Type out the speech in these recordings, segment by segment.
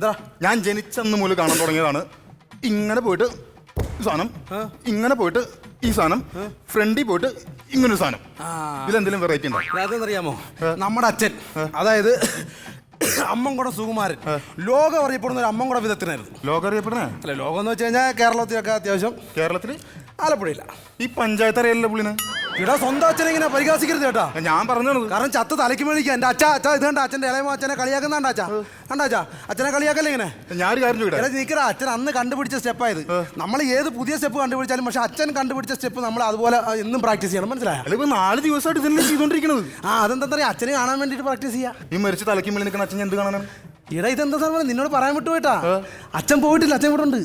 എന്താ ഞാൻ ജനിച്ചന്ന് മുതൽ കാണാൻ തുടങ്ങിയതാണ്. ഇങ്ങനെ പോയിട്ട് ഈ സാധനം, ഇങ്ങനെ പോയിട്ട് ഈ സാധനം, ഫ്രണ്ടിൽ പോയിട്ട് ഇങ്ങനൊരു സാധനം. ഇതിലെന്തെങ്കിലും വെറൈറ്റി ഉണ്ടോ? അതെന്നറിയാമോ, നമ്മുടെ അച്ഛൻ, അതായത് അമ്മൻകുടം സുകുമാരൻ, ലോകം അറിയപ്പെടുന്ന ഒരു അമ്മൻകുടം വിദഗ്ധനായിരുന്നു. ലോകം അറിയപ്പെടുന്നേ അല്ല, ലോകം എന്ന് വെച്ച് കഴിഞ്ഞാൽ കേരളത്തിലൊക്കെ അത്യാവശ്യം. കേരളത്തിൽ ആലപ്പുഴയില്ല. ഈ പഞ്ചായത്ത് അറിയാലല്ലോ പുള്ളിന്. ഇവിടെ സ്വന്തം അച്ഛനെ ഇങ്ങനെ പരിഹാസിക്കരുത് കേട്ടാ. ഞാൻ പറഞ്ഞത് കാരണം ചത്ത് തലയ്ക്ക് മേടിക്കുക. എൻ്റെ അച്ഛ ഇത് കണ്ട അച്ഛൻ്റെ ഇളയമോ അച്ഛനെ കളിയാക്കുന്നുണ്ട്. അച്ഛാ അച്ഛനെ കളിയാക്കല്ലേ ഇങ്ങനെ. ഞാനൊരു കാര്യം ചോദിക്കട്ടെ, നിൽക്കടാ, അച്ഛൻ അന്ന് കണ്ടുപിടിച്ച സ്റ്റെപ്പായത്. നമ്മൾ ഏത് പുതിയ സ്റ്റെപ്പ് കണ്ടുപിടിച്ചാലും പക്ഷെ അച്ഛൻ കണ്ടുപിടിച്ച സ്റ്റെപ്പ് നമ്മൾ അതുപോലെ എന്നും പ്രാക്ടീസ് ചെയ്യണം. മനസ്സിലായോ? അല്ല, ഇപ്പൊ 4 ദിവസമായിട്ട് ഇതല്ലേ ചെയ്തോണ്ടിരിക്കുന്നത്. അതെന്താ പറയാ, അച്ഛനെ കാണാൻ വേണ്ടിട്ട് പ്രാക്ടീസ് ചെയ്യാം. ഈ മരിച്ച തലയ്ക്ക് മേളിൽ നിൽക്കുന്ന അച്ഛൻ എന്ത് കാണാനാണ്? ഇടാ, ഇതെന്താ സാധനം നിന്നോട് പറയാൻ വിട്ടു കേട്ടാ. അച്ഛൻ പോയിട്ടില്ല, അച്ഛൻ ഇവിടെ ഉണ്ട്.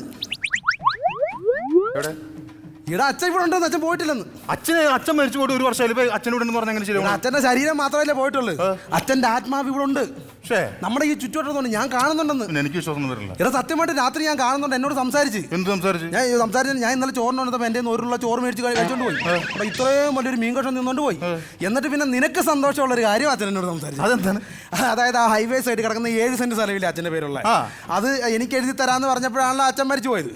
ഇവിടെ അച്ഛൻ ഇവിടെ ഉണ്ടെന്ന്, അച്ഛൻ പോയിട്ടില്ലെന്ന്. അച്ഛൻ മരിച്ചു പോയിട്ട് 1 വർഷമായാലും അച്ഛനോട് പറഞ്ഞ അങ്ങനെ ശരിയാണ്. അച്ഛന്റെ ശരീരം മാത്രമല്ലേ പോയിട്ടുള്ളൂ, അച്ഛന്റെ ആത്മാവ് ഇവിടെ ഉണ്ട്. പക്ഷേ നമ്മുടെ ഈ ചുറ്റുവട്ടത്തുണ്ട്, ഞാൻ കാണുന്നുണ്ടെന്ന്. എനിക്ക് വിശ്വാസം വരില്ല. ഇവിടെ സത്യമായിട്ട് രാത്രി ഞാൻ കാണുന്നുണ്ട്. എന്നോട് സംസാരിച്ച്. എന്ത് സംസാരിച്ചു? ഞാൻ ഇന്നലെ ചോറിന് വന്നപ്പോൾ എൻ്റെ 1 ചോറ് മേടിച്ച് കഴിച്ചോണ്ട് പോയി. അപ്പൊ ഇത്രയും വലിയൊരു മീൻ കഷ്ണം നിന്നോണ്ട് പോയി. എന്നിട്ട് പിന്നെ നിനക്ക് സന്തോഷമുള്ളൊരു കാര്യം അച്ഛൻ എന്നോട് സംസാരിച്ചു. അതെന്താണ്? അതായത് ആ ഹൈവേ സൈഡിൽ കിടക്കുന്ന 7 സെന്റ് സ്ഥലമില്ല അച്ഛൻ്റെ പേരുള്ള, അത് എനിക്ക് എഴുതി തരാന്ന് പറഞ്ഞപ്പോഴാണല്ലോ അച്ഛൻ മരിച്ചു പോയത്.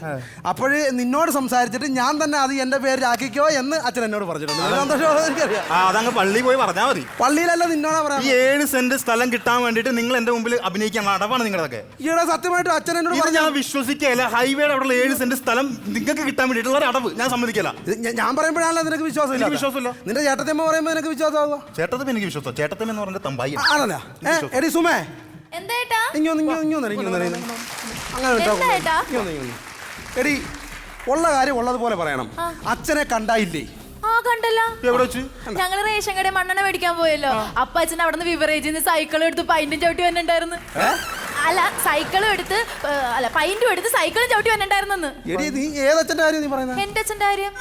അപ്പോഴ് നിന്നോട് സംസാരിച്ചിട്ട് ഞാൻ തന്നെ അത് എൻ്റെ പേരിലാക്കിക്കോ എന്ന് അച്ഛൻ എന്നോട് പറഞ്ഞിട്ടുണ്ട്. അതങ്ങ് പള്ളിയിൽ പോയി പറഞ്ഞാൽ മതി. പള്ളിയിലല്ല, നിന്നോടാ പറയാം. 7 സെന്റ് സ്ഥലം കിട്ടാൻ വേണ്ടിട്ട് നിങ്ങൾ എന്റെ മുമ്പിൽ അഭിനയിക്കാൻ അടവാണ് നിങ്ങളൊക്കെ. ഈയിടെ സത്യമായിട്ട് അച്ഛൻ എന്നോട് പറഞ്ഞു. ഞാൻ വിശ്വസിക്കല. ഹൈവേയുടെ അവിടെ 7 സെന്റ് സ്ഥലം നിങ്ങൾക്ക് കിട്ടാൻ വേണ്ടിയിട്ടുള്ള ഒരു അടവ് ഞാൻ സമ്മതിക്കല. ഞാൻ പറയുമ്പോഴാണല്ലോ നിനക്ക് വിശ്വാസമില്ല. വിശ്വാസമില്ല. നിന്റെ ചേട്ടത്തമ്മ പറയുമ്പോൾ നിനക്ക് വിശ്വാസമാകുമോ? ചേട്ടത്തമ്മ എനിക്ക് വിശ്വാസം. ചേട്ടത്തമ്മ എന്ന് പറഞ്ഞ തമ്പായി ആണല്ല. എടി സുമേ, എടി ഉള്ള കാര്യം ഉള്ളതുപോലെ പറയണം. അച്ഛനെ കണ്ടായില്ലേ? കണ്ടല്ലോ. ഞങ്ങള് റേഷൻ കടയിൽ മണ്ണെണ്ണ മേടിക്കാൻ പോയല്ലോ. അപ്പൊ അച്ഛൻ അവിടെ നിന്ന് വിവറേജിന്ന് സൈക്കിൾ എടുത്ത് പൈന്റും ചവിട്ടി വന്നിട്ടുണ്ടായിരുന്നു. അല്ല, സൈക്കിളും എടുത്ത് പൈന്റും എടുത്ത് സൈക്കിളും ചവിട്ടി വന്നിട്ടുണ്ടായിരുന്നു. നീ ഏതച്ഛന്റെ കാര്യം നീ പറയുന്നത്? എന്റെ അച്ഛന്റെ കാര്യം.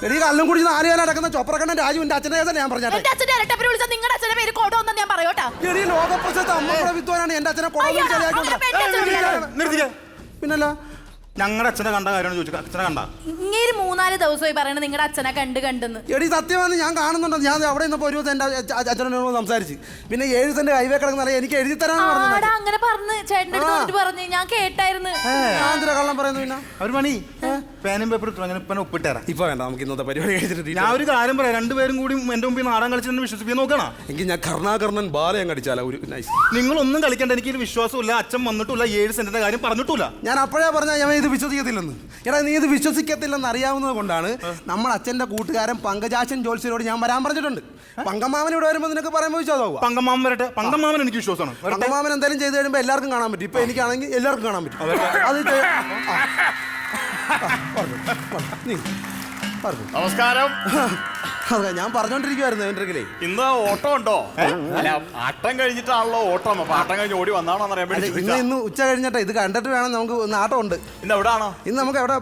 എടി കള്ളും കുടിച്ച് 4 കാലം നടക്കുന്ന ചൊപ്രക്കണ്ണൻ രാജുവിന്റെ അച്ഛന്റെ കേസല്ല ഞാൻ പറഞ്ഞത്. എന്റെ അച്ഛന്റെ ഇരട്ടപ്പേര് വിളിച്ചാൽ നിങ്ങളുടെ അച്ഛന്റെ പേര് കോടോ എന്ന് ഞാൻ പറയോട്ടാ. എടി ലോകപ്രശസ്ത അമ്മയുടെ വിദ്വാനാണ് എന്റെ അച്ഛനെ പിന്നല്ല. ഞങ്ങളുടെ അച്ഛനെ കണ്ട കാര്യമാണ് ചോദിച്ചു. അച്ഛനെ കണ്ട ഇങ്ങനെ 3-4 ദിവസമായി പറയണത് നിങ്ങളുടെ അച്ഛനെ കണ്ടെന്ന്. എടി സത്യമാണ്, ഞാൻ കാണുന്നുണ്ട്. ഞാൻ അവിടെ നിന്നപ്പോ ഒരു ദിവസം എന്റെ അച്ഛനോട് സംസാരിച്ച്. പിന്നെ 7 സെന്റ് ഹൈവേ കിടക്കുന്ന എനിക്ക് എഴുതി തരാൻ അങ്ങനെ പറഞ്ഞു. ചേട്ടൻ്റെ അടുത്ത് പറഞ്ഞു, ഞാൻ കേട്ടായിരുന്നു. കള്ളം പറയുന്നു. പിന്നെ ഒരു പണി പേനും പേപ്പർ ഒപ്പിട്ടാറാം. ഇപ്പൊ വേണ്ട, നമുക്ക് ഇന്നത്തെ പരിപാടി കഴിച്ചിട്ട് ഞാൻ ഒരു കാര്യം പറയാം. 2 പേരും കൂടി എന്റെ മുമ്പിൽ നാടൻ കളിച്ച് വിശ്വസിപ്പിക്കാൻ നോക്കണം. എങ്കിൽ ഞാൻ കർണാകർണൻ ബാലയം കടിച്ചാലോ ഒരു നൈസ്. നിങ്ങളൊന്നും കളിക്കണ്ട. എനിക്ക് വിശ്വാസമില്ല. അച്ഛൻ വന്നിട്ടില്ല, 7 സെന്റിന്റെ കാര്യം പറഞ്ഞിട്ടില്ല. ഞാൻ അപ്പോഴേ പറഞ്ഞാൽ ഞാൻ ഇത് വിശ്വസിക്കത്തില്ലെന്ന്. എടാ, നീ ഇത് വിശ്വസിക്കത്തില്ലെന്ന് അറിയാവുന്നത് കൊണ്ടാണ് നമ്മുടെ അച്ഛന്റെ കൂട്ടുകാരൻ പങ്കജാശൻ ജോത്സ്യരോട് ഞാൻ വരാൻ പറഞ്ഞിട്ടുണ്ട്. പങ്കമാമൻ ഇവിടെ വരുമ്പോൾ നിനക്ക് പറയുമ്പോൾ വിശ്വാസമാവും. പങ്കമാമൻ വരട്ടെ. പങ്കമാമൻ എനിക്ക് വിശ്വാസമാണ്. പങ്കമാമൻ എന്തായാലും ചെയ്ത് കഴിയുമ്പോൾ എല്ലാവർക്കും കാണാൻ പറ്റും. ഇപ്പൊ എനിക്കാണെങ്കിൽ എല്ലാവർക്കും കാണാൻ പറ്റും. അത് നമസ്കാരം. ഞാൻ പറഞ്ഞോണ്ടിരിക്കുവായിരുന്നു എന്റെ. ഇന്ന് ഓട്ടം ഉണ്ടോ? അല്ല, ആട്ടം കഴിഞ്ഞിട്ടാണല്ലോ ഓട്ടം. അപ്പൊ ആട്ടം കഴിഞ്ഞ് ഓടി വന്നാണോ അറിയാൻ വേണ്ടി. ഇന്ന് ഉച്ച കഴിഞ്ഞിട്ട് ഇത് കണ്ടിട്ട് വേണം നമുക്ക്. ആട്ടം ഉണ്ട്. ഇന്ന് എവിടെയാണോ? ഇന്ന് നമുക്ക് എവിടെ?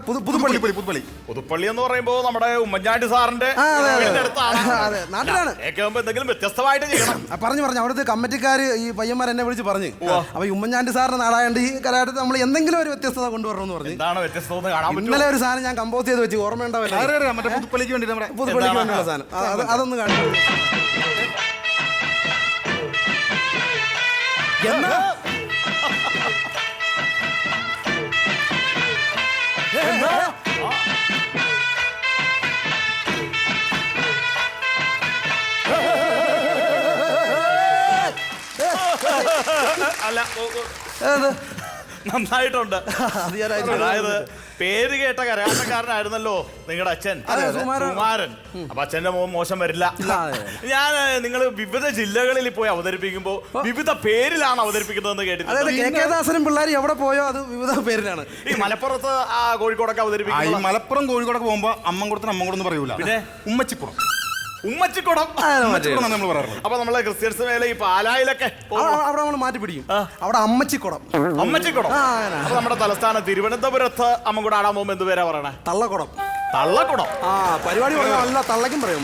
പുതുപ്പള്ളി എന്ന് പറയുമ്പോ നമ്മുടെ ഉമ്മൻചാണ്ടി സാറിന്റെ നാട്ടിലാണ്. എന്തെങ്കിലും വ്യത്യസ്തമായിട്ട് ചെയ്യണം. പറഞ്ഞു അവിടുത്തെ കമ്മിറ്റിക്കാർ ഈ പയ്യന്മാർ എന്നെ വിളിച്ച് പറഞ്ഞു. അപ്പൊ ഈ ഉമ്മൻചാണ്ടി സാറിന്റെ നാടായതുകൊണ്ട് ഈ കലാലയത്തിൽ നമ്മൾ എന്തെങ്കിലും ഒരു വ്യത്യസ്തത കൊണ്ടുവരണമെന്ന് പറഞ്ഞു. എന്താണ് വ്യത്യസ്തത? ഇന്നലെ ഒരു സാധനം ഞാൻ കമ്പോസ് ചെയ്ത് വെച്ച് ഓർമ്മയുണ്ടാവില്ല. പുതുപ്പള്ളിക്ക് വേണ്ടി നമ്മുടെ പുതുപ്പള്ളിക്ക് വേണ്ടിയുള്ള സാധനം. അതൊന്ന് കാണിച്ചു. അല്ല, നന്നായിട്ടുണ്ട്. അതായത് പേര് കേട്ട കരാട്ടക്കാരനായിരുന്നല്ലോ നിങ്ങളുടെ അച്ഛൻ കുമാരൻ. അപ്പൊ അച്ഛന്റെ മോശം വരില്ല. ഞാൻ നിങ്ങൾ വിവിധ ജില്ലകളിൽ പോയി അവതരിപ്പിക്കുമ്പോ വിവിധ പേരിലാണ് അവതരിപ്പിക്കുന്നതെന്ന് കേട്ടിട്ടുണ്ട്. പിള്ളേർ എവിടെ പോയോ അത് വിവിധ പേരിലാണ്. ഈ മലപ്പുറത്ത് കോഴിക്കോടൊക്കെ അവതരിപ്പിക്കും. മലപ്പുറം കോഴിക്കോടൊക്കെ പോകുമ്പോ അമ്മൻകുടത്തിന് അമ്മൻകുടം പറയൂല. പിന്നെ ഉമ്മച്ചിക്കുടം നമ്മൾ പറയാറുള്ളത്. അപ്പൊ നമ്മളെ ക്രിസ്ത്യൻസ് മേലെ ഈ പാലായിലൊക്കെ അവിടെ നമ്മൾ മാറ്റി പിടിക്കും. അവിടെ അമ്മച്ചിക്കുടം. അപ്പൊ നമ്മുടെ തലസ്ഥാനം തിരുവനന്തപുരത്ത് അമ്മൻകുടം ആടാൻ പോകുമ്പോ എന്ത് പേരാ പറയണേ? തള്ളക്കുടം. പരിപാടി നല്ല തള്ളക്കും പറയും.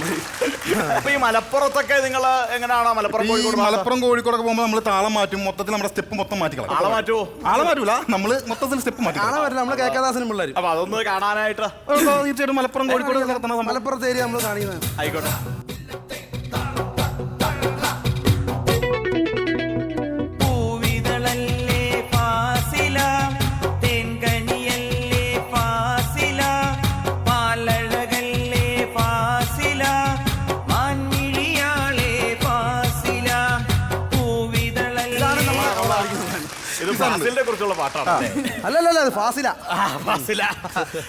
അപ്പൊ ഈ മലപ്പുറത്തൊക്കെ നിങ്ങൾ എങ്ങനെയാണോ? മലപ്പുറം കോഴിക്കോടൊക്കെ പോകുമ്പോൾ നമ്മൾ താളം മാറ്റും. മൊത്തത്തിൽ നമ്മുടെ സ്റ്റെപ്പ് മൊത്തം മാറ്റി കളയും. ആളെ മാറ്റൂല, നമ്മള് മൊത്തത്തിൽ സ്റ്റെപ്പ് മാറ്റി. നമ്മള് കേക്കദാസനും പിള്ളേർ. അപ്പൊ അതൊന്ന് കാണാനായിട്ട് തീർച്ചയായിട്ടും മലപ്പുറം കോഴിക്കോട് മലപ്പുറത്തെ ഏരിയ നമ്മൾ കാണിക്കുന്നത്. ആയിക്കോട്ടെ. പൂവിതളല്ലേ പാസില ഫാസിലിനെ കുറിച്ചുള്ള പാട്ടാണ് അല്ലല്ല അത് ഫാസില. ഫാസില.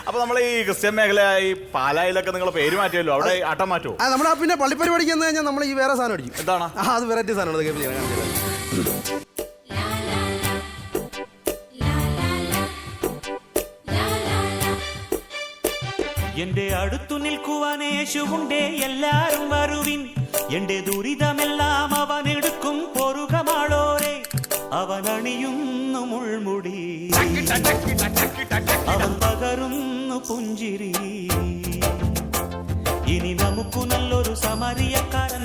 അപ്പൊ നമ്മൾ ഈ ക്രിസ്ത്യൻ മേഖല ഈ പാലായിലൊക്കെ നിങ്ങൾ പേര് മാറ്റിയല്ലോ, അവിടെ ആട്ടം മാറ്റുമോ? നമ്മൾ പിന്നെ പള്ളിപ്പരിപാടിക്ക് എന്ന് കഴിഞ്ഞാൽ നമ്മൾ ഈ വേറെ സാധനം അടിക്കും. എന്താണ് അത് വെറൈറ്റി സാധനമാണ്. എന്റെ അടുത്തു നിൽക്കുവാൻ യേശുവുണ്ടേ, എല്ലാരും വരുവിൻ. എന്റെ ദുരിതമെല്ലാം അവൻ എടുക്കും പൊറുകമാളോരെ. അവൻ അണിയുന്നു മുൾമുടി, അവൻ പകരുന്നു പുഞ്ചിരി. ഇനി നമുക്കു നല്ലൊരു സമരിയക്കാരൻ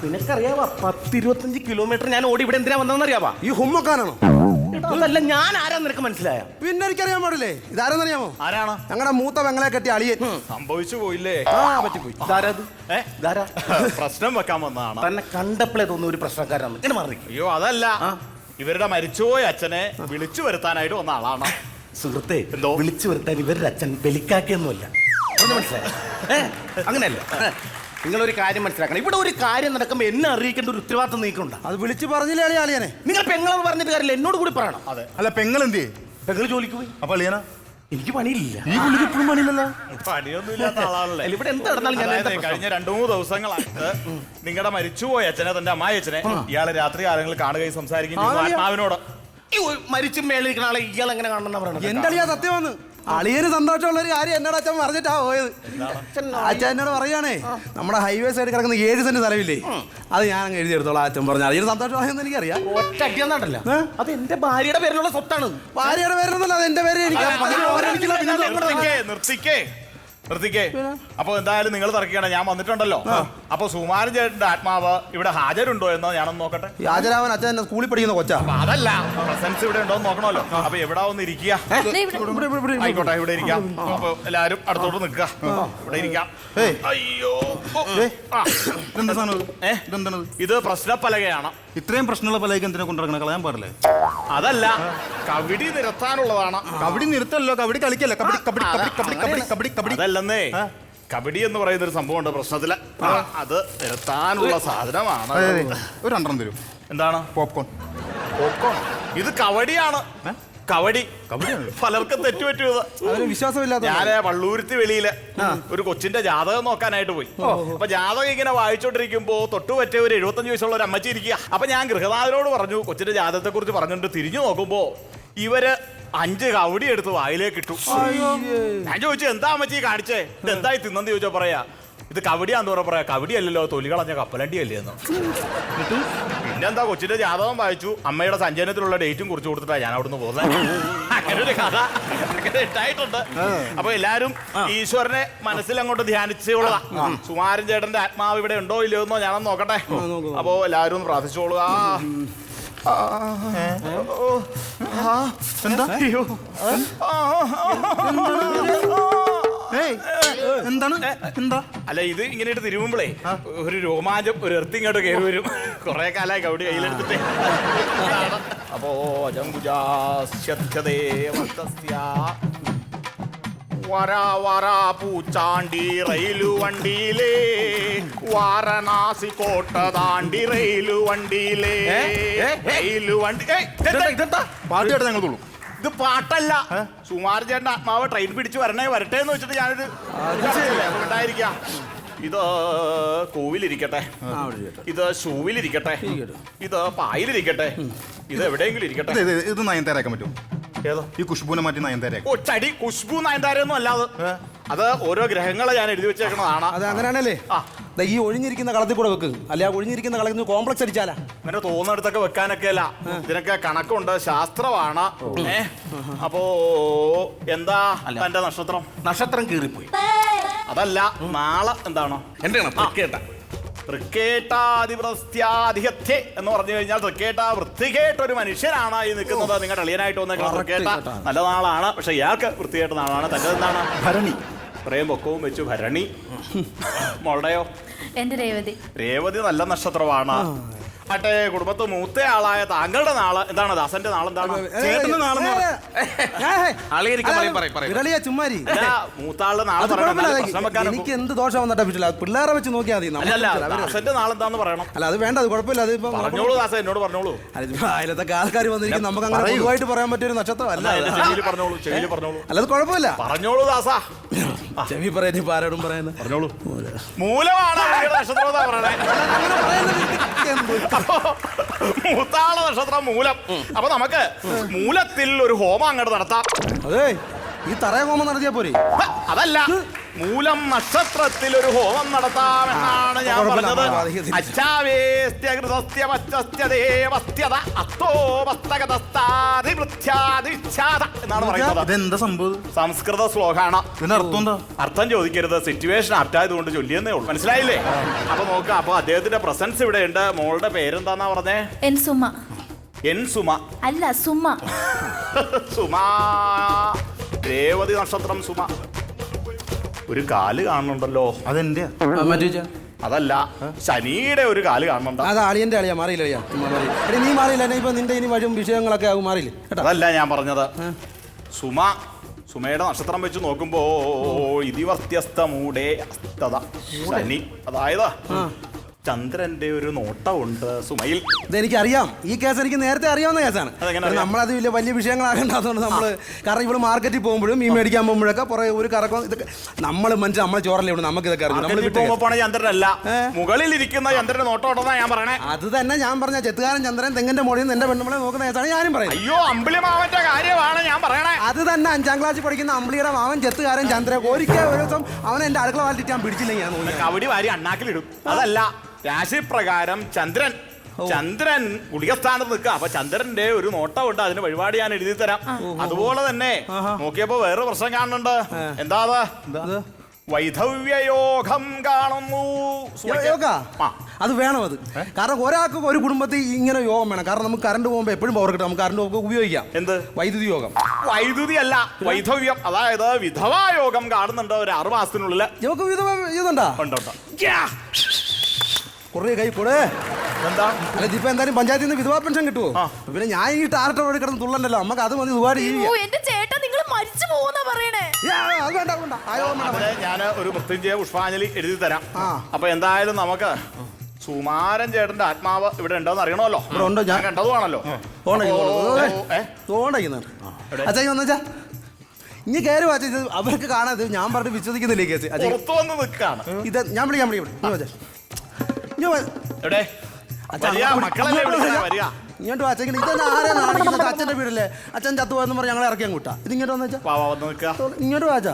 നിനക്കറിയാവാ 10-25 കിലോമീറ്റർ ഞാൻ ഓടി ഇവിടെ എന്തിനാ വന്നതെന്നറിയാവാ? ഈ ഹുമ്മക്കാനാണോ? അതല്ല, ഞാൻ ആരാ നിനക്ക് മനസ്സിലായ? പിന്നെ എനിക്കറിയാൻ പാടില്ലേ ഇതാരെന്നറിയാമോ? ആരാണ്? ഞങ്ങളുടെ മൂത്ത പെങ്ങളെ കെട്ടി അളിയൻ. സംഭവിച്ചു പോയില്ലേ? പറ്റിപ്പോയി. ഇതാരത്? ഇതാരാ? പ്രശ്നം വെക്കാൻ വന്നതാണ്. തന്നെ കണ്ടപ്പോഴേ തോന്നുന്നു ഒരു പ്രശ്നക്കാരാണ്. ഇങ്ങനെ മാറി. അയ്യോ അതല്ല, ഇവരുടെ മരിച്ചുപോയ അച്ഛനെ വിളിച്ചു വരുത്താനായിട്ട് വന്ന ആളാണ്. സുഹൃത്തെ, എന്തോ? വിളിച്ചു വരുത്താൻ ഇവരുടെ അച്ഛൻ ബലിക്കാക്കിയൊന്നുമല്ല. മനസ്സിലായ? അങ്ങനെയല്ല. നിങ്ങളൊരു കാര്യം മനസ്സിലാക്കണം. ഇവിടെ ഒരു കാര്യം നടക്കുമ്പോൾ എന്നെ അറിയിക്കേണ്ട ഒരു ഉത്തരവാദിത്തം നീക്കുണ്ട്. അത് വിളിച്ചു പറഞ്ഞില്ലേ അളിയനെ? നിങ്ങൾ പെങ്ങളെന്ന് പറഞ്ഞിട്ട് കാര്യമില്ല, എന്നോട് കൂടി പറയണം. അതെ. അല്ല പെങ്ങൾ എന്ത് ചെയ്യേ? പെങ്ങൾ ജോലിക്ക് പോയി. അപ്പൊ അളിയനാ? എനിക്ക് പണിയില്ല. ഈ പുള്ളിക്ക് ഇപ്പോഴും പണിയില്ലല്ലോ. പണിയൊന്നും ഇല്ലാത്ത ആളാണല്ലേ. ഇവിടെ എന്ത് നടന്നാലും ഞാൻ അതായത് കഴിഞ്ഞ 2-3 ദിവസങ്ങളായിട്ട് നിങ്ങളുടെ മരിച്ചുപോയ അച്ഛനെ, തന്റെ അമ്മായി അച്ഛനെ ഇയാള് രാത്രി കാലങ്ങളിൽ കാണുകയും സംസാരിക്കുകയും ചെയ്യുന്നു ആത്മാവിനോട്. ഈ മരിച്ചും മേളിരിക്കുന്ന ആളെ ഇയാൾ എങ്ങനെ കാണണമെന്നാ പറയണത്? എന്റെ അളിയാ സത്യമാണ്. അളിയന് സന്തോഷമുള്ള ഒരു കാര്യം എന്നോട് അച്ഛൻ പറഞ്ഞിട്ടാ പോയത്. അച്ഛൻ എന്നോട് പറയാണേ, നമ്മുടെ ഹൈവേ സൈഡിൽ കിടക്കുന്ന 7 സെന്റ് സ്ഥലമില്ലേ, അത് ഞാൻ അങ്ങ് എഴുതിയെടുത്തോളാം. അച്ഛൻ പറഞ്ഞു അളിയന് സന്തോഷമായെന്ന് എനിക്കറിയാം. ഒറ്റ അടിയാന്നല്ല, അത് എന്റെ ഭാര്യയുടെ പേരിലുള്ള സ്വത്താണ്. ഭാര്യയുടെ പേരൊന്നുമല്ല, അത് എന്റെ പേര്. നിർത്തിക്കേ. അപ്പൊ എന്തായാലും നിങ്ങൾ തർക്കിക്കണം, ഞാൻ വന്നിട്ടുണ്ടല്ലോ. അപ്പൊ സുകുമാരൻ ചേട്ടന്റെ ആത്മാവ് ഇവിടെ ഹാജരുണ്ടോ എന്ന് ഞാനൊന്ന് നോക്കട്ടെ. ഹാജരാവൻ അച്ഛൻ എന്നെ സ്കൂളിൽ പഠിക്കുന്ന കൊച്ചാ. അപ്പൊ അതല്ല, പ്രസൻസ് ഇവിടെ ഉണ്ടോ എന്ന് നോക്കണമല്ലോ. അപ്പൊ എവിടെ ഒന്ന് ഇരിക്കുക. ആയിക്കോട്ടെ, ഇവിടെ ഇരിക്കാം. അപ്പൊ എല്ലാരും അടുത്തോട്ട് നിൽക്കുക. ഇവിടെ ഇരിക്കാം. അയ്യോ, ഇതെന്താ സാധനം? ഇതെന്താണത്? ഇത് പ്രശ്നപ്പലകയാണ്. ഇത്രയും പ്രശ്നമുള്ള പലയ്ക്ക് എന്തിനെ കൊണ്ടിറങ്ങണ? കളയാൻ പാടില്ലേ? അതല്ല, കബഡി നിരത്താനുള്ളതാണ്. കബഡി നിർത്തല്ലോ, കബഡി കളിക്കല്ലേ. കബഡി കബഡി കബഡി കബഡി കബഡി കബഡി കബഡി. അതല്ലെന്നേ, കബഡി എന്ന് പറയുന്ന ഒരു സംഭവമുണ്ട് പ്രശ്നത്തില്. അത് നിരത്താനുള്ള സാധനമാണ്. ഒരു 2 തരും. എന്താണ്? പോപ്കോൺ. പോപ്കോൺ. ഇത് കബഡിയാണ്. കബഡി. പലർക്കും തെറ്റുപറ്റിയത്. അതിന് വിശ്വാസമില്ലാത്ത ഞാന് വള്ളൂരുത്തി വെളിയില് ഒരു കൊച്ചിന്റെ ജാതകം നോക്കാനായിട്ട് പോയി. അപ്പൊ ജാതകം ഇങ്ങനെ വായിച്ചോണ്ടിരിക്കുമ്പോ തൊട്ടുപറ്റിയ ഒരു 75 വയസ്സുള്ള ഒരു അമ്മച്ചി ഇരിക്കുക. അപ്പൊ ഞാൻ ഗൃഹനാഥനോട് പറഞ്ഞു, കൊച്ചിന്റെ ജാതകത്തെ കുറിച്ച് പറഞ്ഞിട്ട് തിരിഞ്ഞു നോക്കുമ്പോ ഇവര് 5 കവടി എടുത്ത് വായിലേക്ക് ഇട്ടു. ഞാൻ ചോദിച്ചു, എന്താ അമ്മച്ചി കാണിച്ചേ, ഇത് എന്തായി തിന്നെന്ന് ചോദിച്ചാ പറയാ, ഇത് കവടിയാന്ന് പറയാ. കവടി അല്ലല്ലോ, തൊലി കളഞ്ഞ കപ്പലണ്ടി അല്ലേ എന്ന്. പിന്നെന്താ, കൊച്ചിന്റെ ജാതകം വായിച്ചു, അമ്മയുടെ സഞ്ചയനത്തിലുള്ള ഡേറ്റും കുറിച്ച് കൊടുത്തിട്ടാ ഞാൻ അവിടുന്ന് പോകുന്നത്. അങ്ങനെ ഒരു കഥ അങ്ങനെ ഉണ്ടായിട്ടുണ്ട്. അപ്പൊ എല്ലാരും ഈശ്വരനെ മനസ്സിൽ അങ്ങോട്ട് ധ്യാനിച്ചോളുക. സുകുമാരൻ ചേട്ടന്റെ ആത്മാവ് ഇവിടെ ഉണ്ടോ ഇല്ലയോ എന്നോ ഞാനൊന്ന് നോക്കട്ടെ. അപ്പോ എല്ലാരും ഒന്ന് പ്രാർത്ഥിച്ചോളുക. എന്താ? അയ്യോ, എന്താണ്? എന്താ? അല്ല, ഇത് ഇങ്ങനെ തിരുവുമ്പോഴേ ഒരു രോമാഞ്ചം, ഒരു എർത്തിങ്ങോട്ട് കയറി വരും. കുറെ കാലമായി കവടി കയ്യിലെടുത്തിട്ടേ. അപ്പോ പൂച്ചാണ്ടി റെയിലു വണ്ടിയിലേ, വാരണാസി കോട്ട താണ്ടി റെയിലു വണ്ടിയിലേ. റെയിലു വണ്ടി പാട്ട് കേട്ടാ ഞങ്ങൾ തോളൂ. ഇത് പാട്ടല്ല, സുകുമാരൻ ചേട്ടന്റെ ആത്മാവ് ട്രെയിൻ പിടിച്ച് വരട്ടെ എന്ന് വെച്ചിട്ട് ഞാനിത് ഉണ്ടായിരിക്കാം. ഇത് കോവിലിരിക്കട്ടെ, ഇത് ഷൂവിലിരിക്കട്ടെ, ഇത് പായിലിരിക്കട്ടെ, ഇത് എവിടെയെങ്കിലും ഇരിക്കട്ടെ. ഇത് നയൻതാരാക്കാൻ പറ്റും? ഏതോ? ഈ ഖുഷ്ബുവിനെ മാറ്റി നയൻതാരാക്കും. ഓ ചടി, ഖുഷ്ബു നയൻതാരൊന്നും അല്ലാതെ അത് ഓരോ ഗ്രഹങ്ങളെ ഞാൻ എഴുതി വെച്ചേക്കണതാണ്. അത് അങ്ങനെയാണല്ലേ? ഈ ഒഴിഞ്ഞിരിക്കുന്ന കളത്തിൽ കൂടെ വെക്ക്, അല്ല ആ ഒഴിഞ്ഞിരിക്കുന്ന കളത്തിൽ കോംപ്ലക്സ് അടിച്ചാലാ. അങ്ങനെ തോന്നിടത്തൊക്കെ വെക്കാനൊക്കെ അല്ല, ഇതിനൊക്കെ കണക്കുണ്ട്, ശാസ്ത്രമാണ്. അപ്പോ എന്താ തന്റെ നക്ഷത്രം? നക്ഷത്രം കീറിപ്പോയി. അതല്ല, നാളെ എന്താണോ? എന്റെ തൃക്കേട്ടാധിപത്യാധിഹത്യ എന്ന് പറഞ്ഞു കഴിഞ്ഞാൽ തൃക്കേട്ട വൃത്തികേട്ട ഒരു മനുഷ്യനാണ് ഈ നിൽക്കുന്നത്. നിങ്ങളുടെ അളിയനായിട്ട് വന്നേക്കണം. തൃക്കേട്ട നല്ല നാളാണ്, പക്ഷെ ഇയാൾക്ക് വൃത്തികേട്ട നാളാണ്. തന്റെ എന്താണ്? ഭരണി. ഇത്രയും പൊക്കവും വെച്ചു ഭരണി. മോളുടെയോ? എന്റെ രേവതി. രേവതി നല്ല നക്ഷത്രമാണ്. മറ്റേ കുടുംബത്ത് മൂത്ത ആളായ താങ്കളുടെ നാള് എന്താണ്? ദാസന്റെ നാളെന്താണ്? ചേട്ടന്റെ നാളെന്ന് വിരളിയാ ചുമ്മാരി. മൂത്താളുടെ നാളെ പറയണം. പ്രശ്നം വെക്കാനും എനിക്ക് എന്ത് ദോഷം വന്നിട്ടാ പറ്റില്ല. പിള്ളേരെ വെച്ച് നോക്കിയാൽ മതി. അല്ല ദാസന്റെ നാളെന്താന്ന് പറയണം. അല്ല അത് വേണ്ട, അത് കുഴപ്പമില്ല. അത് ഇപ്പൊ പറഞ്ഞോളൂ ദാസ, എന്നോട് പറഞ്ഞോളൂ. അതിലത്തൊക്കെ ആൾക്കാർ വന്നിരിക്കും. നമുക്ക് അങ്ങനെ പൊതുവായിട്ട് പറയാൻ പറ്റിയ ഒരു നക്ഷത്രം അല്ല. ചെവിയിൽ പറഞ്ഞോളൂ, ചെവിയിൽ പറഞ്ഞോളൂ. അല്ല അത് കുഴപ്പമില്ല. പറഞ്ഞോളൂ ദാസ. ചെവി പറയാൻ ഇപ്പൊ ആരോടും പറയാൻ പറഞ്ഞോളൂ. മൂലമാണ് നക്ഷത്രം പറയണേ. മൂത്താള നക്ഷത്രം മൂലം. അപ്പൊ നമുക്ക് മൂലത്തിൽ ഒരു ഹോമം അങ്ങോട്ട് നടത്താം. അതെ, ഈ തറയ ഹോമം നടത്തിയാ പോരെ? അതല്ല, മൂലം നക്ഷത്രത്തിൽ ഒരു ഹോമം നടത്താമെന്നാണ് ഞാൻ പറഞ്ഞത്. എന്നാണ് പറയുന്നത്. ഇതെന്താ സംഭവം? സംസ്കൃത ശ്ലോകാണ്. അർത്ഥം എന്താ? അർത്ഥം ചോദിക്കരുത്, സിറ്റുവേഷൻ ആപ്റ്റായതുകൊണ്ട് ചൊല്ലിയെന്നേ ഉള്ളൂ. മനസ്സിലായില്ലേ? അപ്പൊ നോക്കാം. അപ്പൊ അദ്ദേഹത്തിന്റെ പ്രസൻസ് ഇവിടെ ഉണ്ട്. മോളുടെ പേരെന്താന്നാ പറഞ്ഞേ? എൻ സുമ. എൻ സുമ അല്ല സുമ. സുമ, രേവതി നക്ഷത്രം സുമ. ഒരു കാല് കാണുന്നുണ്ടല്ലോ. അതെന്റെ അതല്ല, ശനിയുടെ ഒരു കാല് കാണുന്നുണ്ട്. അത് അളിയന്റെ അളിയാ. മാറിയില്ല അളിയാ, നീ മാറിയില്ല. ഇപ്പൊ നിന്റെ ഇനി വരും വിഷയങ്ങളൊക്കെ ആകും. മാറിയില്ല കേട്ടോ. അതല്ല ഞാൻ പറഞ്ഞത്. സുമ, സുമയുടെ നക്ഷത്രം വെച്ച് നോക്കുമ്പോ ഇതിവർത്യസ്തമൂടെ അസ്തത ശനി, അതായത് ചന്ദ്രന്റെ ഒരു നോട്ടമുണ്ട് സുമയിൽ. ഇതെനിക്കറിയാം. ഈ കേസ് എനിക്ക് നേരത്തെ അറിയാവുന്ന കേസാണ്. നമ്മളത് വലിയ വിഷയങ്ങളാകേണ്ടതുകൊണ്ട് നമ്മള്, കാരണം ഇവിടെ മാർക്കറ്റിൽ പോകുമ്പോഴും മീൻ മേടിക്കാൻ പോകുമ്പോഴൊക്കെ ഒരു കറക്കം ഇതൊക്കെ നമ്മൾ മനസ്സിൽ നമ്മളെ ചോറല്ലേ ഇവിടെ നമുക്ക് ഇതൊക്കെ അറിയാം. ചന്ദ്രനല്ല, മുകളിൽ ഇരിക്കുന്ന ചന്ദ്രന്റെ നോട്ടം ഉണ്ടെന്നാ ഞാൻ പറയണേ. അത് തന്നെ ഞാൻ പറഞ്ഞ ചെത്തുകാരൻ ചന്ദ്രൻ തെങ്ങിന്റെ മുകളിൽ നിന്ന് എന്റെ പെണ്ണുമ്പളെ നോക്കുന്ന കേസാണ് ഞാനും പറയുന്നത്. അയ്യോ, അമ്പിളിമാവന്റെ കാര്യമാണ് ഞാൻ പറയണേ. അത് തന്നെ 5ാം ക്ലാസ്സിൽ പഠിക്കുന്ന അമ്പിളിയുടെ മാവൻ ചെത്തുകാരൻ ചന്ദ്രൻ. ഒരിക്കൽ ഒരു ദിവസം അവൻ എന്റെ അടുക്കള വാലിട്ട് ഞാൻ പിടിച്ചില്ലെങ്കിൽ ഞാൻ നോക്കി കവടി വാരി അണ്ണാക്കിലിടും. അതല്ല, രാശിപ്രകാരം ചന്ദ്രൻ ഗുളികസ്ഥാനത്ത് നിൽക്കുക. അപ്പൊ ചന്ദ്രന്റെ ഒരു നോട്ടമുണ്ട്, അതിന് വഴിപാട് ഞാൻ എഴുതി തരാം. അതുപോലെ തന്നെ നോക്കിയപ്പോ വേറെ പ്രശ്നം കാണുന്നുണ്ട്. എന്താ വൈധവ്യയോഗം കാണുന്നു. അത് വേണം. അത് കാരണം ഒരാൾക്ക് ഒരു കുടുംബത്തിൽ ഇങ്ങനെ യോഗം വേണം. കാരണം നമുക്ക് കറണ്ട് പോകുമ്പോൾ എപ്പോഴും പവർ കിട്ടും. നമുക്ക് കറണ്ട് പോകുമ്പോൾ ഉപയോഗിക്കാം. എന്ത് വൈദ്യുതി യോഗം? വൈദ്യുതി അല്ല, വൈധവ്യം. അതായത് വിധവായോഗം കാണുന്നുണ്ട് ഒരു 6 മാസത്തിനുള്ളിൽ. നമുക്ക് ഇതുണ്ടാ കുറേ കൈ കൂടെ എന്താ? അല്ല ഇതിപ്പോ എന്തായാലും പഞ്ചായത്തിൽ നിന്ന് വിധവാ പെൻഷൻ കിട്ടുമോ? പിന്നെ ഞാൻ ഈ ടാർട്ട വഴി കിടന്ന് തുള്ളണ്ടല്ലോ. നമുക്ക് അത് മതി. ഒരുപാട് എന്റെ ചേട്ടാ, നിങ്ങൾ മരിച്ചു പോകുന്ന പറയണേ. ഞാൻ ഒരു മൃത്യുഞ്ജയ പുഷ്പാഞ്ജലി എഴുതി തരാം. അപ്പൊ എന്തായാലും നമുക്ക് സുമാരൻ ചേട്ടന്റെ ആത്മാവ് ഇവിടെ ഉണ്ടോന്ന് അറിയണമല്ലോ. ഞാൻ കണ്ടതുമാണല്ലോ. അച്ഛാ ഇനി കയറി വാച്ച. ഇത് അവർക്ക് കാണാതെ ഞാൻ പറഞ്ഞ് വിശ്വസിക്കുന്നില്ലേ കേസ്. പുറത്തു വന്ന് നിൽക്കാണ് ഇത്. ഞാൻ വിളിക്കാം. ഇങ്ങോട്ട് വാച്ചെങ്കിൽ ഇതെന്നെ ആരെ നാണിക്കുന്നത്? അച്ഛന്റെ വീടല്ലേ? അച്ഛൻ ചത്തു പോയെന്ന് പറഞ്ഞ് ഞങ്ങളെ ഇറക്കിയാൻ കൂട്ടാ. ഇത് ഇങ്ങോട്ട് വന്നു ഇങ്ങോട്ട് വാച്ചാ.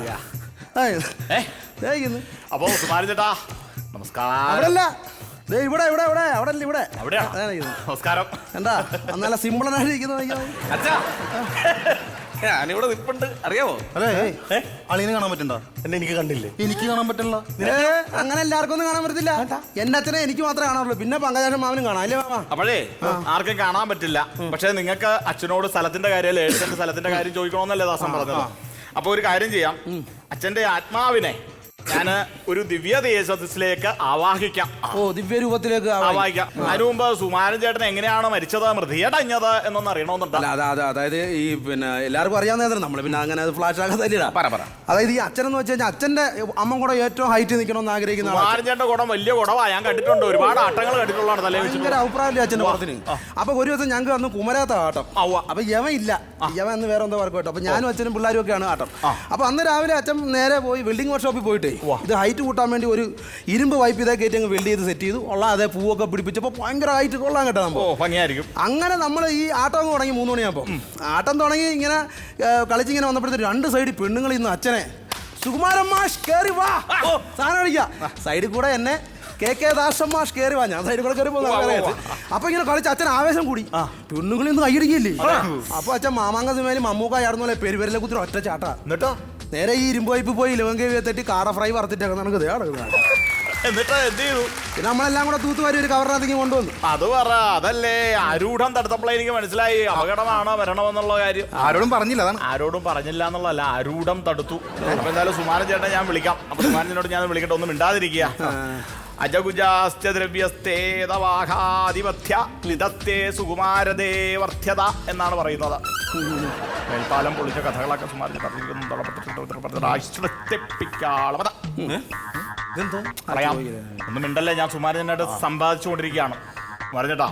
അപ്പൊ സുമാരൻ ചേട്ടാ നമസ്കാരം. അവിടെല്ല, ഇവിടെ ഇവിടെ ഇവിടെ അവിടെ ഇവിടെ നമസ്കാരം. എന്താ നല്ല സിമ്പിളായിട്ടിരിക്കുന്നു. ഞാനിവിടെ നിൽപ്പുണ്ട്, അറിയാമോ? അതെ, അളിയനെ കാണാൻ പറ്റണ്ട? എന്നെ എനിക്ക് കണ്ടില്ലേ? എനിക്ക് കാണാൻ പറ്റില്ല. അങ്ങനെ എല്ലാവർക്കും ഒന്നും കാണാൻ പറ്റത്തില്ല. എന്റെ അച്ഛനെ എനിക്ക് മാത്രമേ കാണാറുള്ളൂ. പിന്നെ പങ്കജാഷൻ മാവനും കാണാം അല്ലേ മാമ? അപ്പോഴേ ആർക്കും കാണാൻ പറ്റില്ല. പക്ഷെ നിങ്ങൾക്ക് അച്ഛനോട് സ്ഥലത്തിന്റെ കാര്യം, 7 സെന്റ് സ്ഥലത്തിന്റെ കാര്യം ചോദിക്കണമെന്നല്ലേ ദാസം പറഞ്ഞത്. അപ്പൊ ഒരു കാര്യം ചെയ്യാം. അച്ഛന്റെ ആത്മാവിനെ ഞാൻ ഒരു ദിവ്യദേശത്തിലേക്ക് ആവാഹിക്കാം. ദിവ്യരൂപത്തിലേക്ക് ആവാഹിക്കാം. അതിനു മുമ്പ് സുമാരൻ ചേട്ടൻ എങ്ങനെയാണ് മരിച്ചത്, മൃതിയടഞ്ഞത് എന്നൊന്നും അറിയണമെന്നുണ്ട്. അതായത് ഈ പിന്നെ എല്ലാവർക്കും അറിയാവുന്ന നമ്മൾ പിന്നെ അങ്ങനെ അത് ഫ്ലാഷ് ആകാതില്ല. അതായത് ഈ അച്ഛനെന്ന് വെച്ച് കഴിഞ്ഞാൽ അച്ഛന്റെ അമ്മ കൂടെ ഏറ്റവും ഹൈറ്റ് നിൽക്കണമെന്ന് ആഗ്രഹിക്കുന്ന സുമാരൻ ചേട്ടന്റെ കുടം വലിയ കുടവാ. ഞാൻ കണ്ടിട്ടുണ്ട്, ഒരുപാട് ആട്ടങ്ങൾ കണ്ടിട്ടുള്ളതാണ്. തലേ വെച്ചിട്ട് അഭിപ്രായമില്ല അച്ഛന്റെ പുറത്തിന്. അപ്പൊ ഒരു ദിവസം ഞങ്ങൾക്ക് അന്ന് കുമരാത്ത ആട്ടം. അപ്പൊ യവൻ ഇല്ല, യവൻ അന്ന് വേറെ എന്തോ വർക്ക് കേട്ടോ. അപ്പൊ ഞാനും അച്ഛനും പിള്ളേരും ഒക്കെയാണ് ആട്ടം. അപ്പൊ അന്ന് രാവിലെ അച്ഛൻ നേരെ പോയി വെൽഡിംഗ് വർക്ക്ഷോപ്പിൽ പോയിട്ട് ഇത് ഹൈറ്റ് കൂട്ടാൻ വേണ്ടി ഒരു ഇരുമ്പ് പൈപ്പ് ഇതേ കയറ്റി അങ്ങ് വെൽഡ് ചെയ്ത് സെറ്റ് ചെയ്തു. ഉള്ള അതേ പൂവൊക്കെ പിടിപ്പിച്ചപ്പോൾ ഭയങ്കര ഹൈറ്റ് കൊള്ളാൻ കേട്ടോ. ഭംഗിയായിരിക്കും. അങ്ങനെ നമ്മൾ ഈ ആട്ടം അങ്ങ് തുടങ്ങി 3 മണിയാകുമ്പോൾ. ആട്ടം തുടങ്ങി ഇങ്ങനെ കളിച്ചിങ്ങനെ വന്നപ്പോഴത്തേക്ക് 2 സൈഡിൽ പെണ്ണുങ്ങൾ ഇന്ന് അച്ഛനെ സുകുമാരൻ മാഷ് കയറി വാ സാധനം അടിക്കുക. സൈഡിൽ കൂടെ എന്നെ KK ദാസൻ മാഷ് കയറി വാ. ഞാൻ സൈഡിൽ കൂടെ കയറി പോകുന്ന. അപ്പൊ ഇങ്ങനെ കളിച്ച് അച്ഛൻ ആവേശം കൂടി. പെണ്ണുങ്ങളിൽ നിന്ന് കൈയടിക്കില്ലേ? അപ്പൊ അച്ഛൻ മാമാങ്ക സിനിമയിൽ മമ്മൂക്കായിരുന്നല്ലേ പെരുവരലെ കുത്തിരി ഒറ്റ ചാട്ടാ. എന്നിട്ടോ നേരെ ഈ ഇരുമ്പ് പൈപ്പ് പോയി ലവങ്കി തട്ടി കാട ഫ്രൈ വറുത്തിട്ടൊക്കെ നടക്കുന്നത്. എന്നിട്ട് എന്ത് ചെയ്തു? പിന്നെ നമ്മളെല്ലാം കൂടെ തൂത്തുവാരി ഒരു കവറിനകത്തേക്ക് കൊണ്ടുവന്നു. അത് പറ. അതല്ലേ ആരൂഢം തടുത്തപ്പോഴേ എനിക്ക് മനസ്സിലായി അപകടമാണോ വരണമെന്നുള്ള കാര്യം. ആരോടും പറഞ്ഞില്ല. അതാണ് ആരോടും പറഞ്ഞില്ല എന്നുള്ളതല്ല, ആരൂഢം തടുത്തു. അപ്പൊ എന്തായാലും സുമാരൻ ചേട്ടൻ ഞാൻ വിളിക്കാം. അപ്പൊ സുമാരനോട് ഞാൻ വിളിക്കട്ടെ, ഒന്നും മിണ്ടാതിരിക്കുക. അജകുജാസ്യ ദ്രവ്യസ്തേതവാഹാധിപത്യ ലിതസ്തേ സുകുമാരതേ വർദ്ധ്യത എന്നാണ് പറയുന്നത്. മേൽപ്പാലം പൊളിച്ച കഥകളൊക്കെ സുമാരൻ പറയാം. ഒന്നും മിണ്ടല്ലേ, ഞാൻ സുമാരനായിട്ട് സമ്പാദിച്ചുകൊണ്ടിരിക്കുകയാണ് പറഞ്ഞിട്ടാ.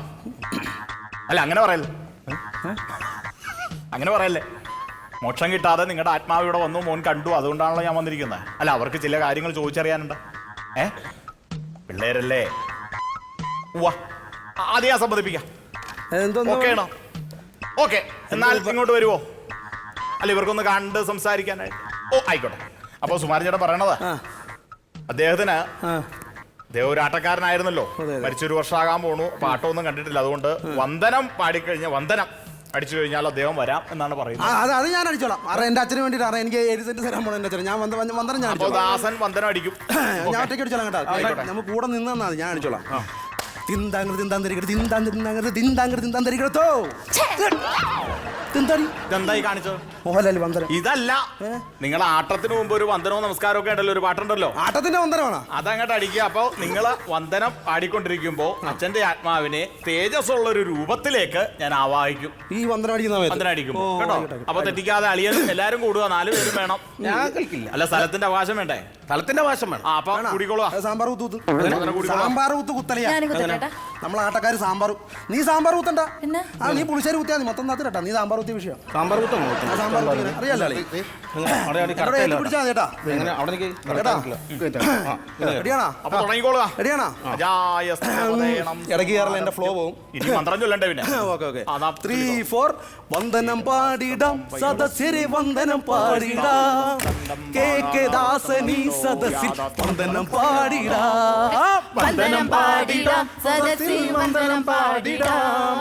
അല്ല അങ്ങനെ പറയല്ലേ, അങ്ങനെ പറയല്ലേ. മോക്ഷം കിട്ടാതെ നിങ്ങളുടെ ആത്മാവ് ഇവിടെ വന്നു, മോൻ കണ്ടു, അതുകൊണ്ടാണല്ലോ ഞാൻ വന്നിരിക്കുന്നത്. അല്ല അവർക്ക് ചില കാര്യങ്ങൾ ചോദിച്ചറിയാനുണ്ട്. പിള്ളേരല്ലേ, ആദ്യം ഞാൻ സമ്മതിപ്പിക്കാം. ഓക്കെ ആണോ? ഓക്കെ, എന്നാൽ ഇങ്ങോട്ട് വരുവോ? അല്ല ഇവർക്കൊന്ന് കണ്ട് സംസാരിക്കാനായിട്ട്. ഓ ആയിക്കോട്ടെ. അപ്പോൾ സുമാരൻ ചേട്ടൻ പറയണത് അദ്ദേഹത്തിന് അദ്ദേഹം ഒരു ആട്ടക്കാരനായിരുന്നല്ലോ, മരിച്ചൊരു വർഷമാകാൻ പോണു. പാട്ടമൊന്നും കണ്ടിട്ടില്ല, അതുകൊണ്ട് വന്ദനം പാടിക്കഴിഞ്ഞ വന്ദനം അടിച്ചു കഴിഞ്ഞാൽ അദ്ദേഹം വരാം എന്നാണ് പറയുന്നത്. അത് ഞാൻ അടിച്ചോളാം. എന്റെ അച്ഛന് വേണ്ടിയിട്ടാണ് എനിക്ക് 7 സെന്റ് തരാൻ പോണ. എന്റെ അച്ഛൻ ഞാൻ വന്ദനം ഞാൻ ദാസൻ വന്ദനം അടിക്കും. ഞാൻ ഒറ്റയ്ക്ക് അടിച്ചോളാം കേട്ടോ. നമുക്ക് കൂടെ നിന്നാണ് ഞാൻ അടിച്ചോളാം. ഇതെന്തായി കാണിച്ചത്? മോഹൻലാൽ വന്ദനം. ഇതല്ല, നിങ്ങളെ ആട്ടത്തിന് മുമ്പ് ഒരു വന്ദനവും നമസ്കാരവും ഒക്കെ ഉണ്ടല്ലോ, ഒരു പാട്ടുണ്ടല്ലോ, ആട്ടത്തിന്റെ വന്ദനമാണോ? അതങ്ങോട്ട് അടിക്കുക. അപ്പൊ നിങ്ങള് വന്ദനം പാടിക്കൊണ്ടിരിക്കുമ്പോ അച്ഛന്റെ ആത്മാവിനെ തേജസ്സുള്ള ഒരു രൂപത്തിലേക്ക് ഞാൻ ആവാഹിക്കും. ഈ വന്ദനം അടിക്കുന്ന വന്ദനം അടിക്കുമ്പോ കേട്ടോ. അപ്പൊ തെറ്റിക്കാതെ അളിയൻ എല്ലാരും കൂടുക, 4 പേരും വേണം. ഞാൻ കളിക്കില്ല. അല്ല സ്ഥലത്തിന്റെ അവകാശം വേണ്ടേ? സ്ഥലത്തിന്റെ അവകാശം വേണം. അപ്പൊ കുടിക്കോളുക. സാമ്പാർ കുത്ത് സാമ്പാർ കുത്ത് കുത്തലയാ. നമ്മൾ ആട്ടക്കാര് സാമ്പാർ. നീ സാമ്പാർ കുത്തണ്ട, നീ പുളിശ്ശേരി കുത്തിയാ മതി. മൊത്തം കേട്ടാ. നീ സാമ്പാർ കുത്തിയ വിഷയം. സാമ്പാർ സാമ്പാർ അറിയാലോ. പിടിച്ചാ ചേട്ടാ. അപ്പൊ തുടങ്ങിക്കോളുക. റെഡിയാണോ? ഇടയ്ക്ക് കയറല, എന്റെ ഫ്ലോ പോവും. ഇനി മന്ത്രം ചൊല്ലണ്ടേ പിന്നെ? 3, 4 വന്ദനം പാടിടാം സദസ്സിരെ വന്ദനം പാടിടാം. കെ ദാസനി സദസ്സിൽ വന്ദനം പാടിടാം. വന്ദനം പാടിടാം സദസ്സിൽ വന്ദനം പാടിടാം.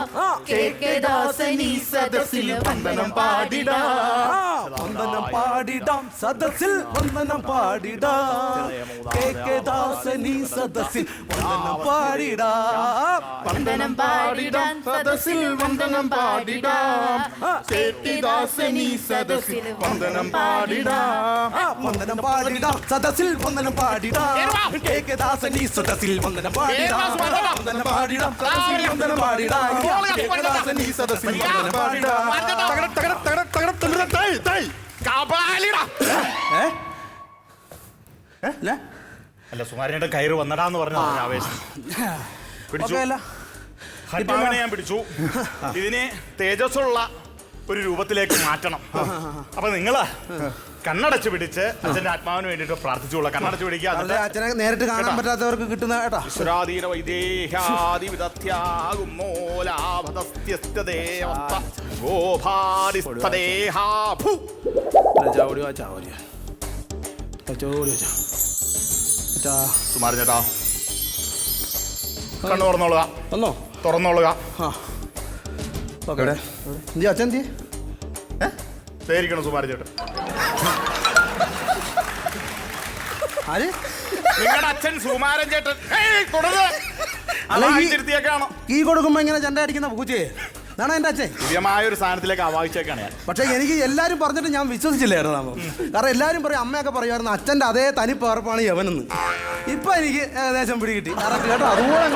കെ ദാസനി സദസ്സിൽ വന്ദനം പാടിടാം. വന്ദനം പാടിടാം സദസ്സിൽ വന്ദനം പാടിടാം. കെ ദാസനി സദസ്സിൽ വന്ദനം പാടിടാം. വന്ദനം പാടിടാം സദസ്സിൽ വന്ദനം പാടിടാം. കെ ദാസനി സദസ്സിൽ വന്ദനം പാടിടാം. വന്ദനം പാടിടാം സദസ്സിൽ വന്ദനം പാടിടാം. കെ ദാസനി സദസ്സിൽ വന്ദനം പാടിടാം. വന്ദനം പാടിടാം സദസ്സിൽ വന്ദനം പാടിടാം. കെ ദാസനി സദസ്സിൽ വന്ദനം പാടിടാം. അല്ല സുമാരന്റെ കയറ് വന്നടാന്ന് പറഞ്ഞ ആവേശം പിടിച്ചു. ആത്മാവിനെ ഞാൻ പിടിച്ചു. ഇതിനെ തേജസ്സുള്ള ഒരു രൂപത്തിലേക്ക് മാറ്റണം. അപ്പൊ നിങ്ങള് കണ്ണടച്ച് പിടിച്ച് അച്ഛന്റെ ആത്മാവിന് വേണ്ടിട്ട് പ്രാർത്ഥിച്ചുള്ള. കണ്ണടച്ച് പിടിക്കുക. അച്ഛനെ നേരിട്ട് കാണാൻ പറ്റാത്തവർക്ക് കിട്ടുന്ന കേട്ടോ. ഈശ്വരാധീന വൈദേഹാദി വിദധ്യാഗുമോലാഭതസ്ത്യസ്തദേവസ്ത ഗോഭാരിസ്തദേഹാഭു. സുമാരൻ ചേട്ടാ കണ്ണു തുറന്നോളുക. തുറന്നോളുക. അച്ഛൻ പേരിക്കണം സുമാരൻ ചേട്ടൻ. ആര്? നിങ്ങളുടെ അച്ഛൻ സുകുമാരൻ ചേട്ടൻ. ഈ കൊടുക്കുമ്പോ ഇങ്ങനെ ചണ്ട അടിക്കുന്ന പൂച്ചയെ അതാണ് എന്റെ അച്ഛൻ. ദിവ്യമായ ഒരു സാധനത്തിലേക്ക് ആവാഹിച്ചേക്കാണ് ഞാൻ. പക്ഷെ എനിക്ക് എല്ലാരും പറഞ്ഞിട്ട് ഞാൻ വിശ്വസിച്ചില്ലായിരുന്നു. കാരണം എല്ലാരും പറയും, അമ്മയൊക്കെ പറയുമായിരുന്നു അച്ഛന്റെ അതേ തനി പേർപ്പാണ് യവനെന്ന്. ഇപ്പൊ എനിക്ക് ഏകദേശം പിടികിട്ടി കേട്ടോ. അതുപോലെ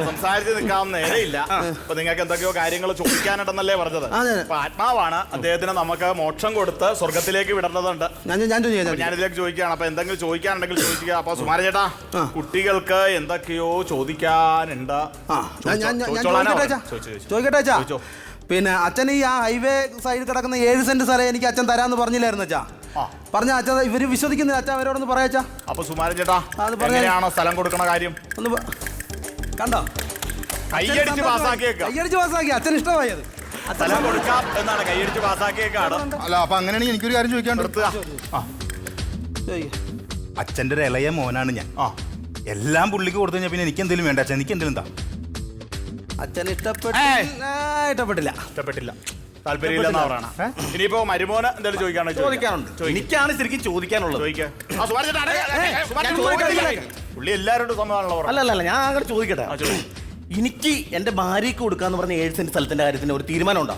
സംസാരിച്ച് നിൽക്കാവുന്ന നേരെയില്ല. അപ്പൊ നിങ്ങൾക്ക് എന്തൊക്കെയോ കാര്യങ്ങൾ ചോദിക്കാനുണ്ടെന്നല്ലേ പറഞ്ഞത്. അപ്പൊ ആത്മാവാണ്, അദ്ദേഹത്തിന് നമുക്ക് മോക്ഷം കൊടുത്ത് സ്വർഗത്തിലേക്ക് വിടേണ്ടതുണ്ട്. ഞാനിതിലേക്ക് ചോദിക്കുകയാണ്. അപ്പൊ എന്തെങ്കിലും ചോദിക്കാനുണ്ടെങ്കിൽ ചോദിക്കുക. അപ്പൊ സുമാരൻ ചേട്ടാ, കുട്ടികൾക്ക് എന്തൊക്കെയോ ചോദിക്കാനുണ്ട്. ചോദിക്കട്ടെ. പിന്നെ അച്ഛൻ ഈ ഹൈവേ സൈഡിൽ കിടക്കുന്ന 7 സെന്റ് സ്ഥലം എനിക്ക് അച്ഛൻ തരാന്ന് പറഞ്ഞില്ലായിരുന്നു അച്ഛാ. പറഞ്ഞ അച്ഛൻ ഇവര് വിശ്വസിക്കുന്നില്ല. അച്ഛൻ അവരോടൊന്ന് പറയാച്ചാ. അപ്പൊ സുമാരൻ ചേട്ടാ, എങ്ങനെയാണോ സ്ഥലം കൊടുക്കണ കാര്യം ഒന്ന് കണ്ടോ? കൈയടിച്ച് പാസ്സാക്കി. അച്ഛൻ ഇഷ്ടമായത് സ്ഥലം കൊടുക്കാം എന്നാണ് കൈയടിച്ച് പാസ്സാക്കിയേക്കാണ്. അല്ല അപ്പൊ അങ്ങനെയാണെങ്കിൽ എനിക്കൊരു കാര്യം ചോദിക്കാൻ. അച്ഛൻ്റെ ഒരു ഇളയ മോനാണ് ഞാൻ. എല്ലാം പുള്ളിക്ക് കൊടുത്തു കഴിഞ്ഞാൽ പിന്നെ എനിക്ക് എന്തെങ്കിലും വേണ്ട. അച്ഛൻ എനിക്ക് എന്തെങ്കിലും എന്താ? അച്ഛൻ ഇഷ്ടപ്പെട്ടില്ല. താല്പര്യമില്ലെന്നാ പറയണ. ഇനിയിപ്പോ മരുമോന് എന്തെങ്കിലും ചോദിക്കാനുണ്ട്. എനിക്കാണ് ശരിക്കും ചോദിക്കാനുള്ളത്. പുള്ളി എല്ലാവരോടും സമ്മതമാണല്ലോ. അല്ല ഞാൻ അങ്ങോട്ട് ചോദിക്കട്ടെ. എനിക്ക് എന്റെ ഭാര്യക്ക് കൊടുക്കാന്ന് പറഞ്ഞ 7 സെന്റ് സ്ഥലത്തിന്റെ കാര്യത്തിന് ഒരു തീരുമാനം ഉണ്ടോ?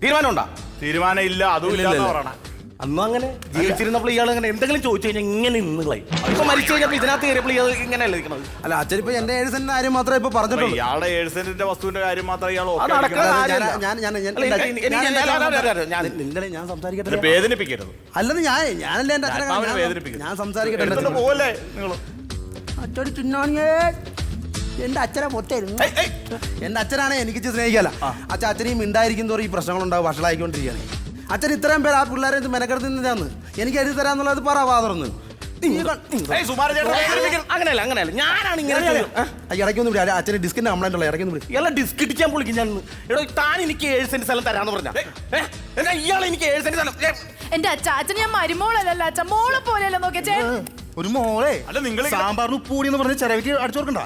തീരുമാനം ഇല്ല. അതും ഇല്ല പറയണ. അന്നും അങ്ങനെ ജീവിച്ചിരുന്നപ്പോൾ ഇയാൾ അങ്ങനെ എന്തെങ്കിലും ചോദിച്ചു കഴിഞ്ഞാൽ ഇങ്ങനെ നിന്നുകളായി ഇപ്പൊ മരിച്ചു കഴിഞ്ഞപ്പോൾ ഇതിനകത്ത് കയറിയപ്പോൾ ഇയാൾ ഇങ്ങനെയല്ല ഇരിക്കണത്. അല്ല അച്ഛൻ ഇപ്പൊ എന്റെ 7 സെന്റിന്റെ കാര്യം മാത്രമേ ഇപ്പൊ പറഞ്ഞിട്ടുള്ളൂ. ഇയാളുടെ 7 സെന്റിന്റെ വസ്തുവിന്റെ കാര്യം മാത്രം ഇയാൾ അത് നടക്കുന്ന കാര്യമല്ല. നിങ്ങളെ ഞാൻ സംസാരിക്കട്ടെ. വേദനിപ്പിക്കരുത്. അല്ലെന്ന് ഞാനല്ലേ എന്റെ ആത്മാവിനെ അച്ഛനെ വേദനിപ്പിക്കരുത്. ഞാൻ സംസാരിക്കട്ടെ. എടുത്തോണ്ട് പോവല്ലേ നിങ്ങൾ? അച്ഛൻ തിന്നാണിയേ എന്റെ അച്ഛനെ മൊത്തായിരുന്നു. എന്റെ അച്ഛനാണ് എനിക്ക് സ്നേഹിക്കല്ല. അച്ഛനെയും ഉണ്ടായിരിക്കും തോറും ഈ പ്രശ്നങ്ങളുണ്ടാവും, വഷളായിക്കൊണ്ടിരിക്കുകയാണ്. അച്ഛൻ ഇത്രയും പേര് ആ പിള്ളേരെ മെനക്കെടുത്ത് നിന്നാന്ന് എനിക്ക് എഴുതി തരാന്നുള്ളത് പറ വാതറന്ന്. അങ്ങനെയല്ല അങ്ങനെയല്ല ഞാനാണ് ഇങ്ങനെ ഇടയ്ക്കൊന്നും വിടുക. അച്ഛന് ഡിസ്കിന്റെ കംപ്ലൈന്റ് ഉള്ള ഇടയ്ക്കൊന്നും വിടും. ഇയാളെ ഡിസ്ക് ഇടിക്കാൻ പൊളിക്കും ഞാൻ. എടോ താൻ എനിക്ക് 7 സെന്റ് സ്ഥലം തരാന്ന് പറഞ്ഞ എന്നാ ഇയാൾ എനിക്ക് 7 സെന്റ് സ്ഥലം. എന്റെ അച്ഛൻ ഞാൻ മരുമോളല്ല അച്ഛൻ, മോളെ പോലെയല്ല നോക്കിയ ചേ. ഒരു മോളെ അല്ല നിങ്ങൾ സാമ്പാറിന് ഉപ്പൂടി എന്ന് പറഞ്ഞ് ചെലവിക്ക് അടിച്ചു കൊടുക്കണ്ട.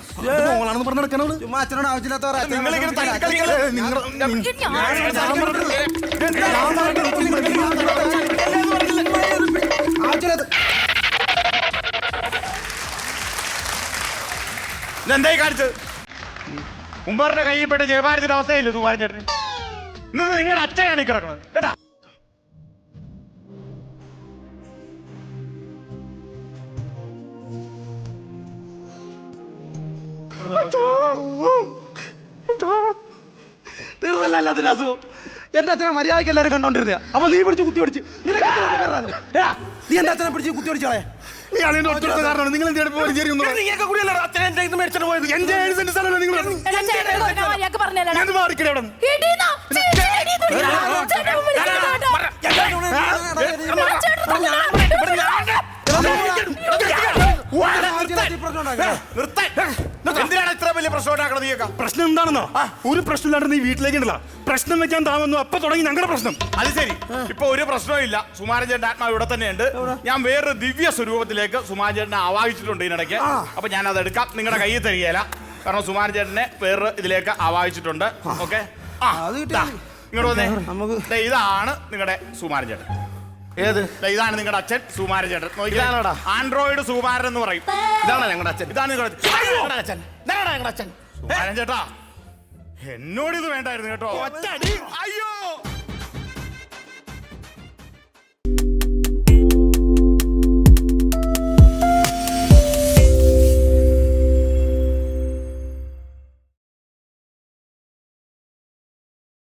മോളാണെന്ന് പറഞ്ഞ് നടക്കണവള്. ചുമ്മാ അച്ഛനോട് ആവശ്യമില്ലാത്തവർ എന്തായി കാണിച്ചത്? ഉമ്മറിന്റെ കയ്യിൽ പെട്ട് ജയഭാരതിന്റെ അവസ്ഥയില്ല സുകുമാരൻ ചേട്ടന്. ഇന്ന് നിങ്ങളുടെ അച്ഛനാണ് ഈ കിടക്കുന്നത് കേട്ടാ. തീർന്നല്ല അസുഖം. എന്റെ അച്ഛനെ മര്യാദയ്ക്ക് എല്ലാവരും കണ്ടോണ്ടിരുന്ന. അപ്പൊ നീ പിടിച്ച് കുത്തി പിടിച്ച് നീ എന്റെ അച്ഛനെ പിടിച്ച് കുത്തി പിടിച്ചോളെ. കാരണമാണ് നിങ്ങൾ നീയൊക്കെ കൂടിയല്ലോ അച്ഛനെ എന്റെ ഇത് മേടിച്ചിട്ട് പോയത്. എന്റെ 7 സെന്റ് സ്ഥലമല്ലേ നിങ്ങൾ മാറിക്കണേ അവിടെ. എന്തിനാണ് ഇത്ര വലിയ പ്രശ്നം ഉണ്ടാക്കണത് നീയൊക്കെ? പ്രശ്നം എന്താണെന്നോ? ഒരു പ്രശ്നമില്ലാണ്ട് നീ വീട്ടിലേക്ക് ഉണ്ടല്ല. പ്രശ്നം വെക്കാൻ താമെന്നു അപ്പൊ തുടങ്ങി ഞങ്ങളുടെ പ്രശ്നം. അത് ശരി, ഇപ്പൊ ഒരു പ്രശ്നവും ഇല്ല. സുകുമാരൻ ചേട്ടൻ ആത്മാവ് ഇവിടെ തന്നെയുണ്ട്. ഞാൻ വേറൊരു ദിവ്യ സ്വരൂപത്തിലേക്ക് സുകുമാരൻ ചേട്ടനെ ആവാഹിച്ചിട്ടുണ്ട് ഇതിനിടയ്ക്ക്. അപ്പൊ ഞാൻ അത് എടുക്കാം, നിങ്ങളുടെ കയ്യിൽ തരികയില്ല. കാരണം സുകുമാരൻ ചേട്ടനെ വേറെ ഇതിലേക്ക് ആവാഹിച്ചിട്ടുണ്ട്. ഓക്കെ, ഇങ്ങോട്ട് വന്നേ. ദേ ഇതാണ് നിങ്ങളുടെ സുകുമാരൻ ചേട്ടൻ. ഏത്? ഇതാണ് നിങ്ങളുടെ അച്ഛൻ സുകുമാരൻ ചേട്ടൻ. ഇതാണോടാ ആൻഡ്രോയിഡ് സുകുമാരൻ എന്ന് പറയും. ഇതാണ് ഞങ്ങളുടെ അച്ഛൻ. ഇതാണ് നിങ്ങളുടെ അച്ഛൻ. ഇതാണ് ഞങ്ങളുടെ അച്ഛൻ. സുകുമാരൻ ചേട്ടാ, എന്നോട് ഇത് വേണ്ടായിരുന്നു കേട്ടോ. അയ്യോ.